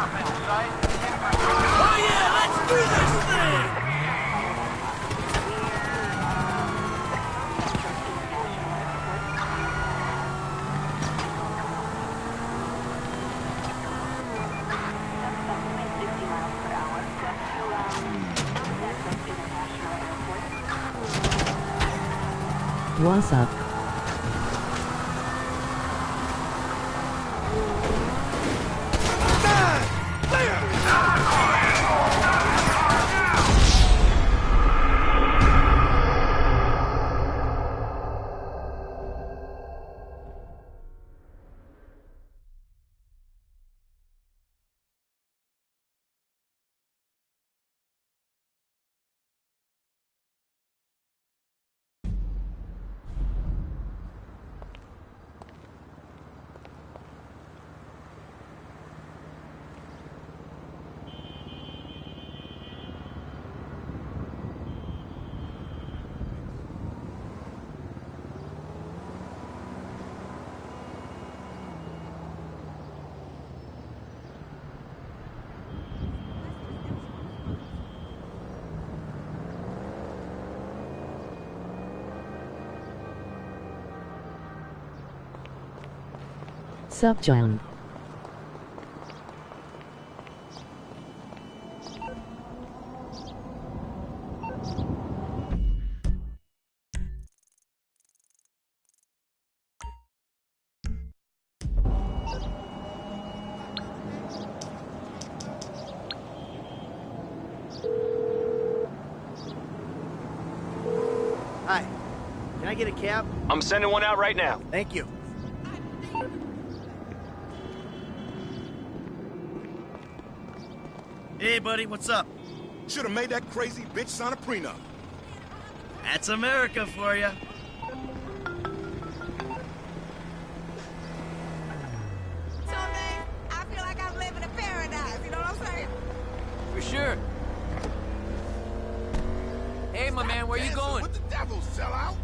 Oh yeah, let's do this thing! What's up? Sup, John? Hi. Can I get a cab? I'm sending one out right now. Thank you. Hey, buddy, what's up? Should have made that crazy bitch sign a prenup. That's America for you. Some days, I feel like I'm living in paradise, you know what I'm saying? For sure. Hey, my man, where you Dancing going? with the devil, sellout.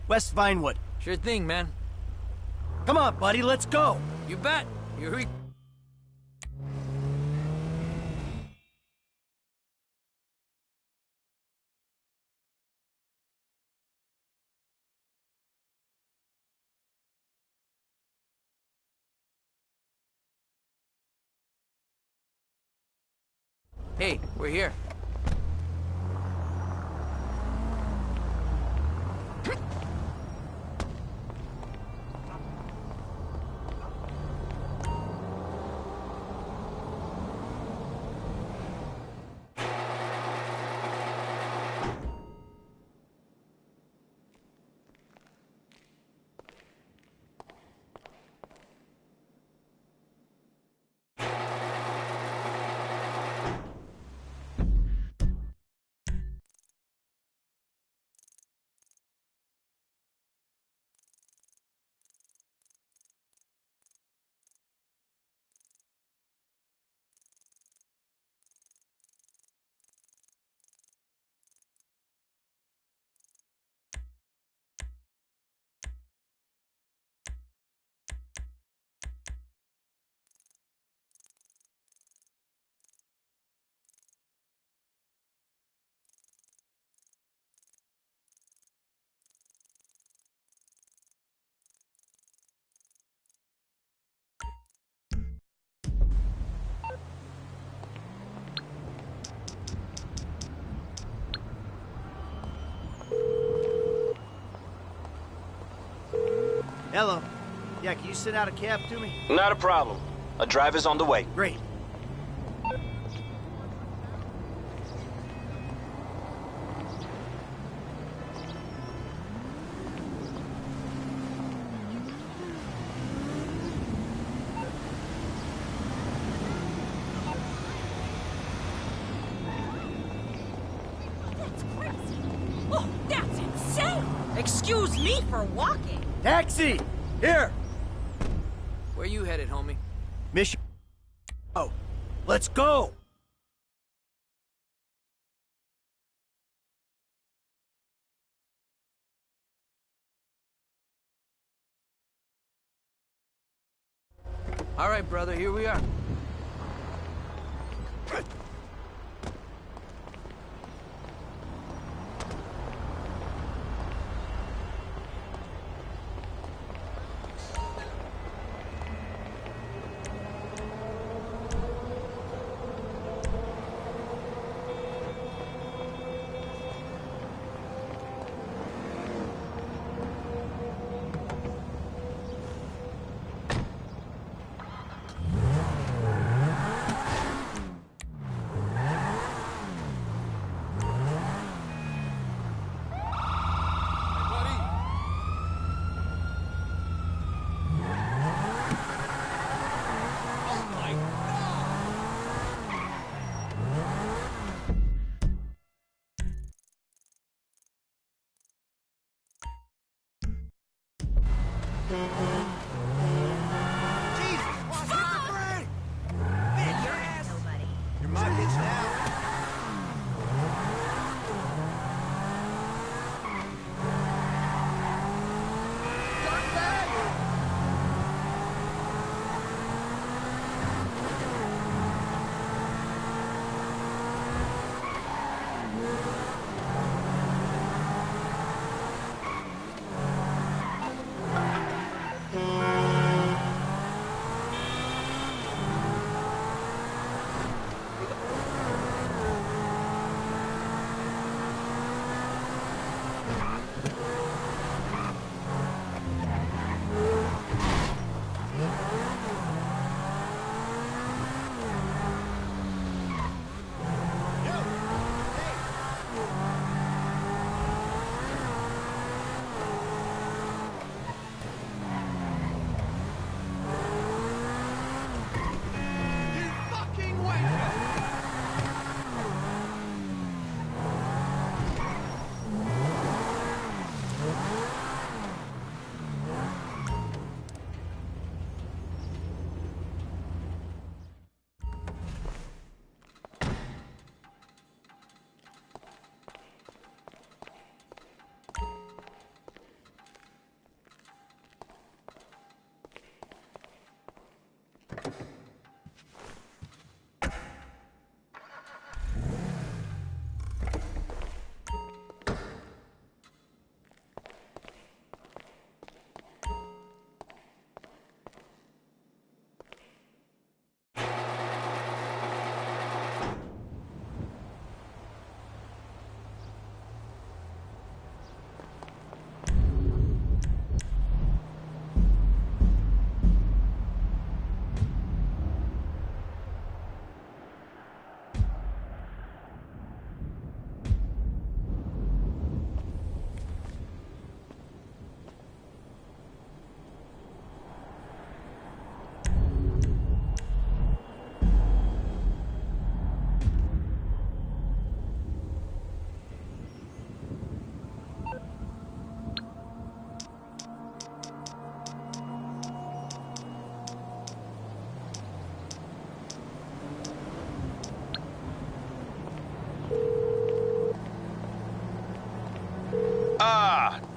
West Vinewood. Sure thing, man. Come on, buddy, let's go. You bet. Here we... Hey, we're here. Hello. Yeah, can you send out a cab to me? Not a problem. A driver's on the way. Great. That's crazy. Oh, that's insane. Excuse me for walking. Taxi! Here! Where you headed, homie? Mission. Oh, let's go! All right, brother, here we are. You're my bitch now.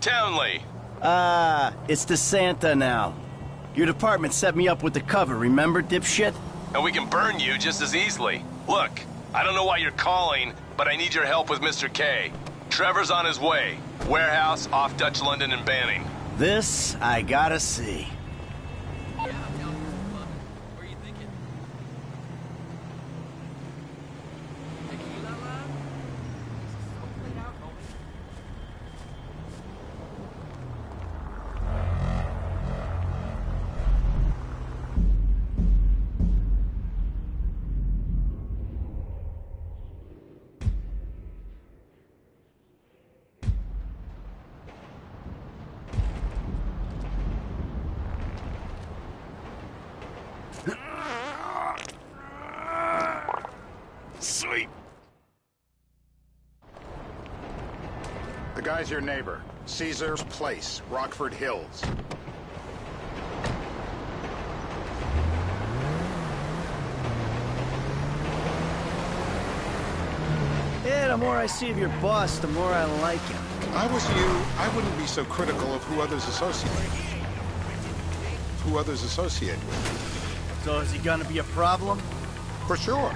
Townley. It's the Santa now. Your department set me up with the cover, remember, dipshit? And we can burn you just as easily. Look, I don't know why you're calling, but I need your help with Mr. K. Trevor's on his way. Warehouse off Dutch London and Banning. This I gotta see. Yeah, I'm down for some fun. Where are you thinking? Tequila, lad? This is so played out, homie. Sweet. The guy's your neighbor. Caesar's Place, Rockford Hills. Yeah, the more I see of your boss, the more I like him. If I was you, I wouldn't be so critical of who others associate with. So is he gonna be a problem? For sure.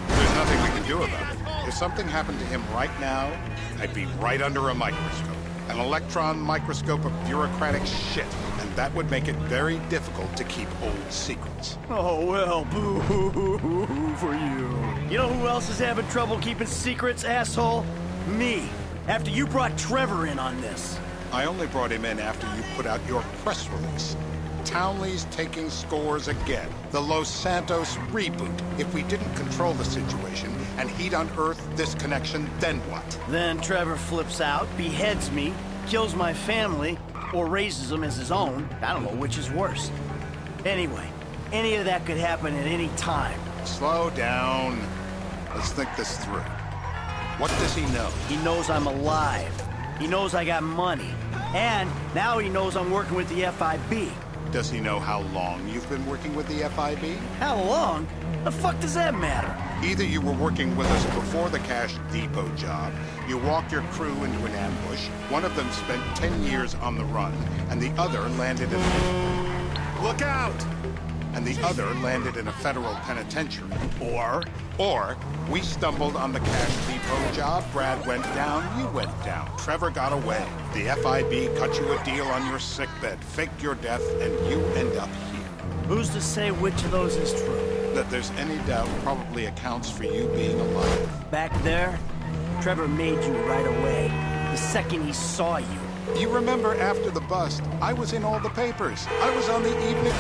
There's nothing we can do about it. If something happened to him right now, I'd be right under a microscope. An electron microscope of bureaucratic shit. And that would make it very difficult to keep old secrets. Oh, well, boo-hoo-hoo-hoo for you. You know who else is having trouble keeping secrets, asshole? Me. After you brought Trevor in on this. I only brought him in after you put out your press release. Townley's taking scores again. The Los Santos reboot. If we didn't control the situation and he'd unearthed this connection, then what? Then Trevor flips out, beheads me, kills my family, or raises them as his own. I don't know which is worse. Anyway, any of that could happen at any time. Slow down. Let's think this through. What does he know? He knows I'm alive. He knows I got money. And now he knows I'm working with the FIB. Does he know how long you've been working with the FIB? How long? The fuck does that matter? Either you were working with us before the Cash Depot job, you walked your crew into an ambush, one of them spent 10 years on the run, and the other landed in... Look out! And the other landed in a federal penitentiary. Or we stumbled on the Cash Depot job, Brad went down, you went down. Trevor got away. The FIB cut you a deal on your sickbed, faked your death, and you end up here. Who's to say which of those is true? That there's any doubt probably accounts for you being alive. Back there, Trevor made you right away. The second he saw you. You remember after the bust, I was in all the papers. I was on the evening...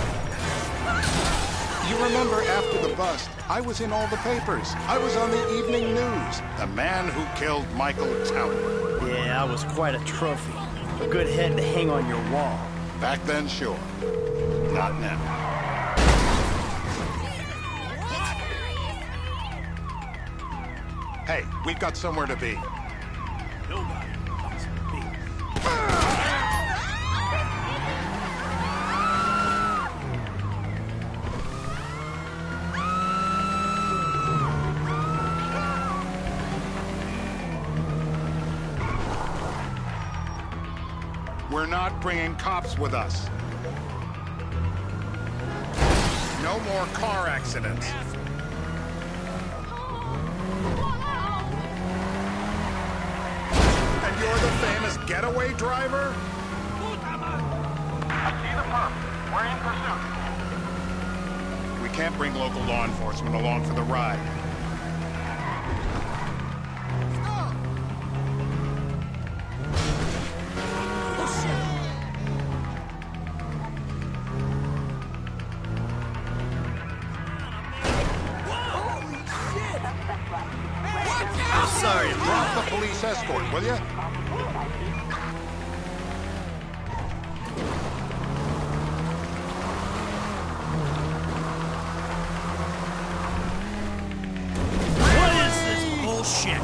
You remember after the bust, I was in all the papers. I was on the evening news. The man who killed Michael Townley. Yeah, I was quite a trophy. A good head to hang on your wall. Back then, sure. Not now. Hey, we've got somewhere to be. We're not bringing cops with us. No more car accidents. And you're the famous getaway driver? I see the perp. We're in pursuit. We can't bring local law enforcement along for the ride. Sorry, Drop the police escort, will you? what is this bullshit?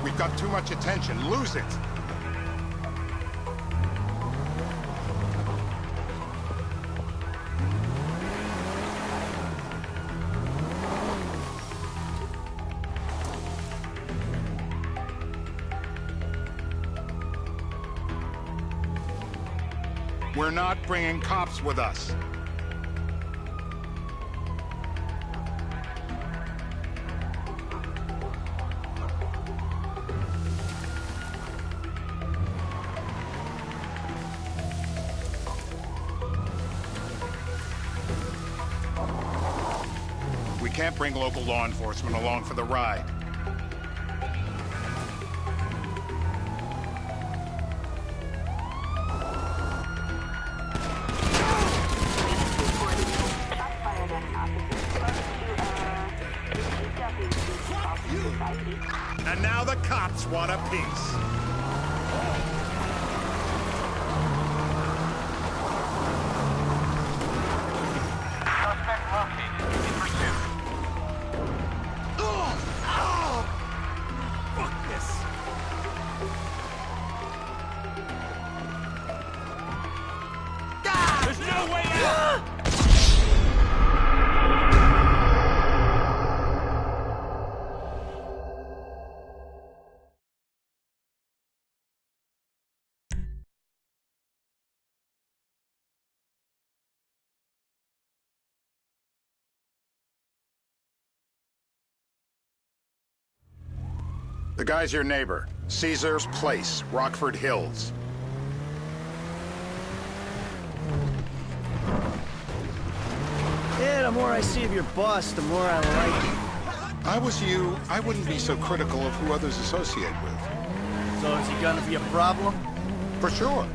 We've got too much attention. Lose it. We're not bringing cops with us. We can't bring local law enforcement along for the ride. And now the cops want a piece. The guy's your neighbor. Caesar's Place, Rockford Hills. Yeah, the more I see of your boss, the more I like you. If I was you, I wouldn't be so critical of who others associate with. So is he gonna be a problem? For sure.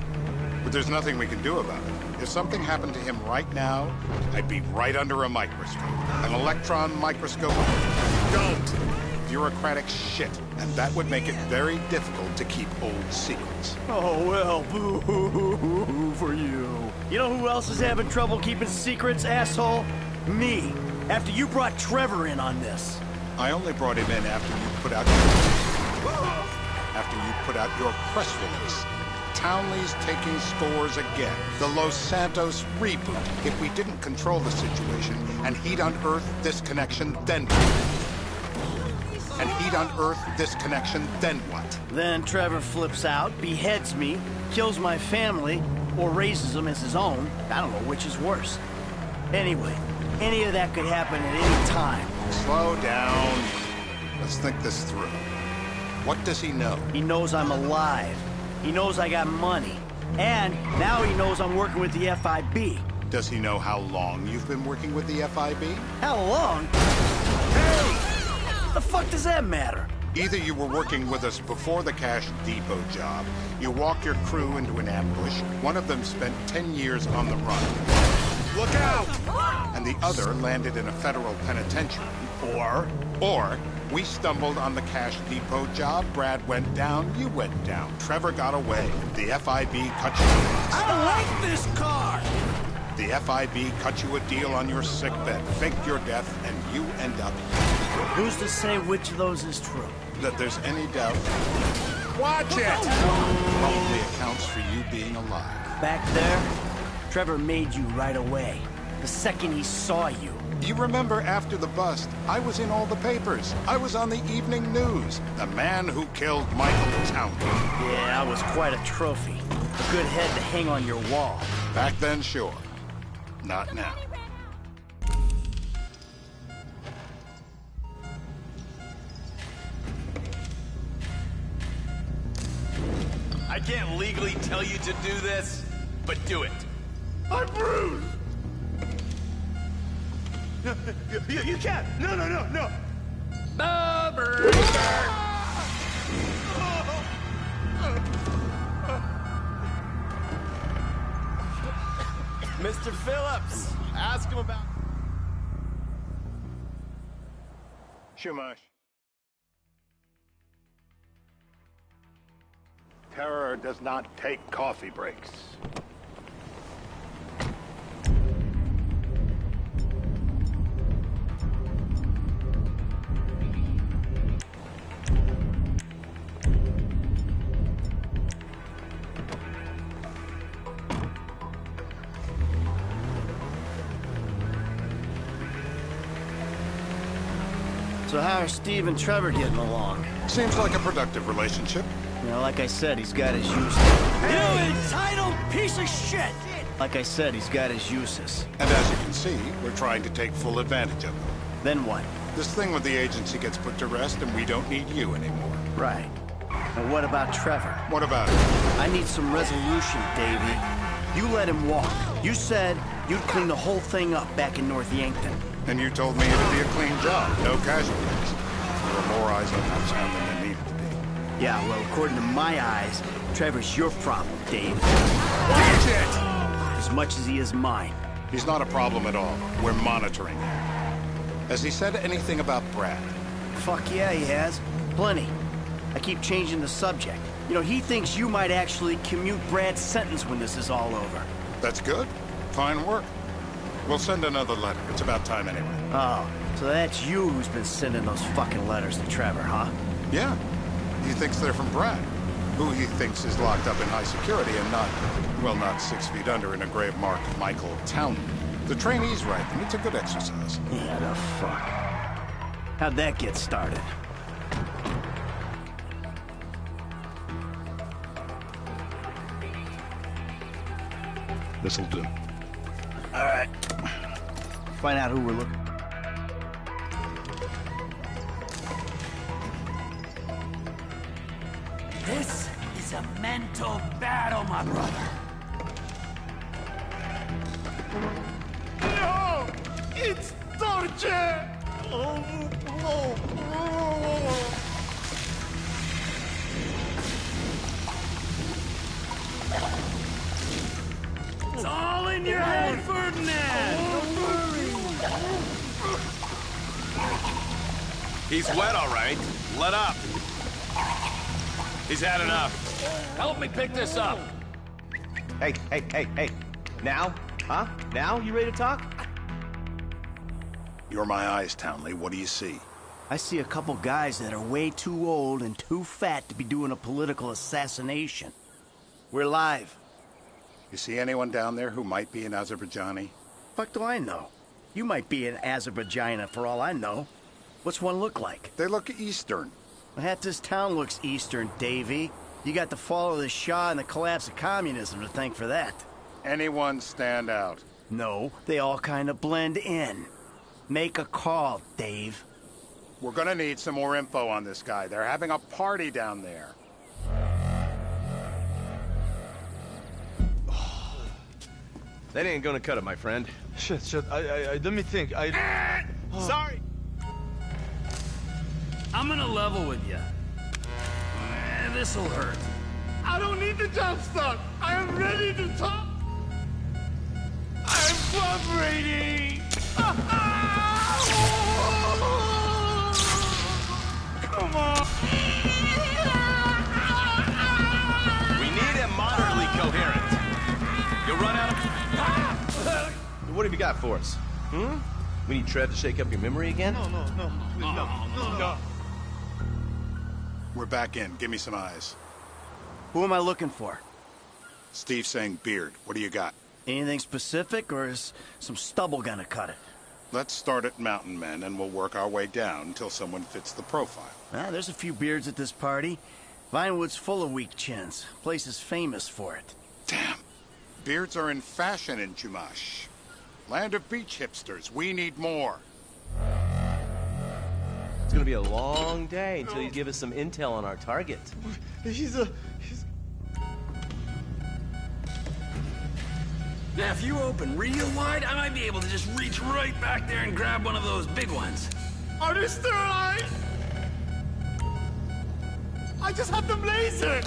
But there's nothing we can do about it. If something happened to him right now, I'd be right under a microscope. An electron microscope. Don't! Bureaucratic shit. And that would make it very difficult to keep old secrets. Oh, well, boo-hoo-hoo-hoo for you. You know who else is having trouble keeping secrets, asshole? Me. After you brought Trevor in on this. I only brought him in after you put out your press release. Townley's taking scores again. The Los Santos reboot. If we didn't control the situation and he'd unearthed this connection, then what? Then Trevor flips out, beheads me, kills my family, or raises them as his own. I don't know which is worse. Anyway, any of that could happen at any time. Slow down. Let's think this through. What does he know? He knows I'm alive. He knows I got money. And now he knows I'm working with the FIB. Does he know how long you've been working with the FIB? How long? Hey! The fuck does that matter? Either you were working with us before the Cash Depot job, you walked your crew into an ambush, one of them spent 10 years on the run. Look out! And the other landed in a federal penitentiary. Or we stumbled on the Cash Depot job, Brad went down, you went down. Trevor got away. The FIB cut you a deal. I don't like this car! The FIB cut you a deal on your sickbed, faked your death, and you end up Who's to say which of those is true? that there's any doubt. Watch it! Probably accounts for you being alive. Back there, Trevor made you right away. The second he saw you. You remember after the bust, I was in all the papers. I was on the evening news. The man who killed Michael Townley. Yeah, I was quite a trophy. A good head to hang on your wall. Back then, sure. Not now. I can't legally tell you to do this, but do it. I'm bruised! You can't! No! Mr. Phillips, ask him about... Shumash. Terror does not take coffee breaks. So how are Steve and Trevor getting along? Seems like a productive relationship. You know, like I said, he's got his uses. You entitled piece of shit! Like I said, he's got his uses. And as you can see, we're trying to take full advantage of them. Then what? This thing with the agency gets put to rest and we don't need you anymore. Right. And what about Trevor? What about it? I need some resolution, Davey. You let him walk. You said you'd clean the whole thing up back in North Yankton. And you told me it'd be a clean job, no casualties. There were more eyes on that town than there needed to be. Yeah, well, according to my eyes, Trevor's your problem, Dave. Watch it! As much as he is mine. He's not a problem at all. We're monitoring him. Has he said anything about Brad? Fuck yeah, he has. Plenty. I keep changing the subject. You know, he thinks you might actually commute Brad's sentence when this is all over. That's good. Fine work. We'll send another letter. It's about time anyway. Oh, so that's you who's been sending those fucking letters to Trevor, huh? Yeah. He thinks they're from Brad, who he thinks is locked up in high security and not 6 feet under in a grave marked Michael Townley. The trainee's right, and it's a good exercise. Yeah, the fuck. How'd that get started? This'll do. All right. Find out who we're looking. This is a mental battle, my brother. No! It's torture! It's all in your head, Ferdinand! He's wet, all right. Let up. He's had enough. Help me pick this up. Hey. Now? Huh? Now? You ready to talk? You're my eyes, Townley. What do you see? I see a couple guys that are way too old and too fat to be doing a political assassination. We're live. You see anyone down there who might be an Azerbaijani? Fuck do I know? You might be an Azerbaijani for all I know. What's one look like? They look Eastern. Half this town looks Eastern, Davy. You got the fall of the Shah and the collapse of communism to thank for that. Anyone stand out? No, they all kind of blend in. Make a call, Dave. We're gonna need some more info on this guy. They're having a party down there. That ain't gonna cut it, my friend. Shit. Let me think. Sorry. I'm gonna level with you. This'll hurt. I don't need the jump start. I am ready to talk. I am cooperating. Come on. We need him moderately coherent. You'll run out of... What have you got for us? We need Trev to shake up your memory again? No. We're back in. Give me some eyes. Who am I looking for? Steve's saying beard. What do you got? Anything specific, or is some stubble gonna cut it? Let's start at Mountain Men, and we'll work our way down until someone fits the profile. There's a few beards at this party. Vinewood's full of weak chins. Place is famous for it. Damn. Beards are in fashion in Chumash. Land of beach hipsters. We need more. It's gonna be a long day until you give us some intel on our target. Now, if you open real wide, I might be able to just reach right back there and grab one of those big ones. Are they still alive? I just have them lasered.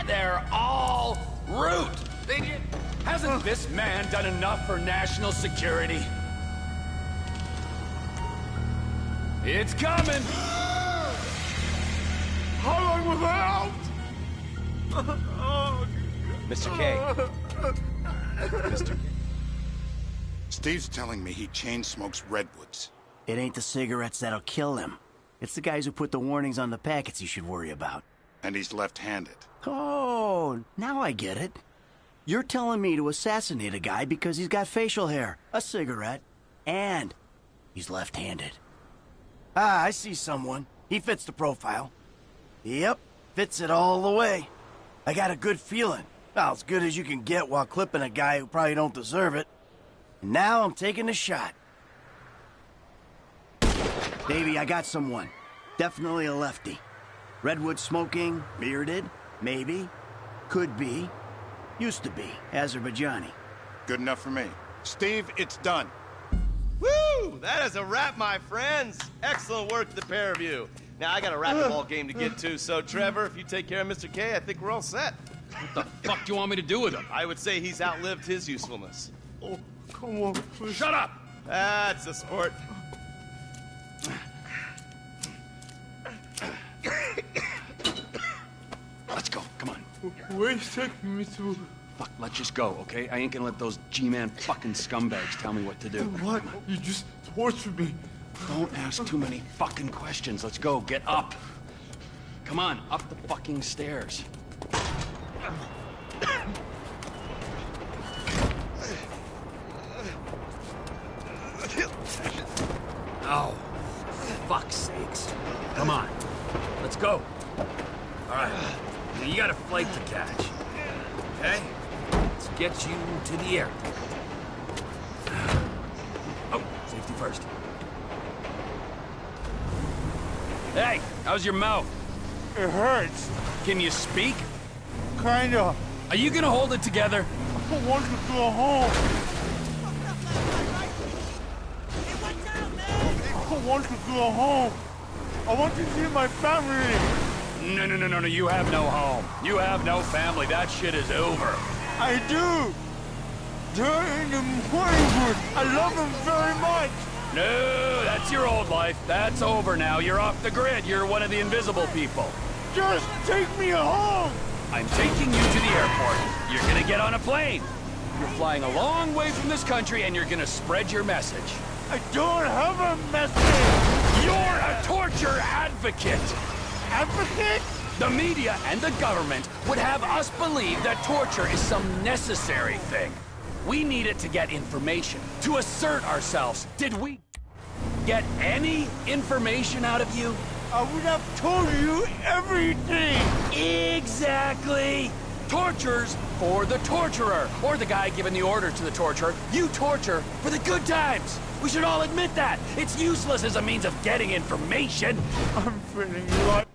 They're all root. Hasn't this man done enough for national security? It's coming. How long was I out? Mr. K. Mr. Steve's telling me he chain smokes redwoods. It ain't the cigarettes that'll kill him. It's the guys who put the warnings on the packets you should worry about. And he's left-handed. Oh, now I get it. You're telling me to assassinate a guy because he's got facial hair, a cigarette, and he's left-handed. I see someone. He fits the profile. Yep, fits it all the way. I got a good feeling. Well, as good as you can get while clipping a guy who probably don't deserve it. And now I'm taking the shot. Davey, I got someone. Definitely a lefty. Redwood smoking, bearded, maybe, could be, used to be, Azerbaijani. Good enough for me. Steve, it's done. Woo! That is a wrap, my friends. Excellent work to the pair of you. Now, I got a racquetball game to get to, so Trevor, if you take care of Mr. K, I think we're all set. What the fuck do you want me to do with him? I would say he's outlived his usefulness. Oh, come on, please. Shut up! That's a sport. Let's go, come on. Where are you taking me to? Fuck, let's just go, okay? I ain't gonna let those G-Man fucking scumbags tell me what to do. What? You just tortured me. Don't ask too many fucking questions. Let's go, get up. Come on, up the fucking stairs. Oh, fuck's sakes. Come on, let's go. All right, now you got a flight to catch. Okay? Let's get you to the airport. Oh, safety first. Hey, how's your mouth? It hurts. Can you speak? Kinda. Are you gonna hold it together? I want to go home. I want to go home. I want to see my family. No, you have no home. You have no family. That shit is over. I do. They're in the Hollywood. I love them very much. No, that's your old life. That's over now. You're off the grid. You're one of the invisible people. Just take me home. I'm taking you to the airport. You're gonna get on a plane. You're flying a long way from this country and you're gonna spread your message. I don't have a message. You're a torture advocate. Advocate? The media and the government would have us believe that torture is some necessary thing. We need it to get information, to assert ourselves. Did we get any information out of you? I would have told you everything. Exactly. Torture's for the torturer, or the guy giving the order to the torturer. You torture for the good times. We should all admit that. It's useless as a means of getting information. I'm feeling like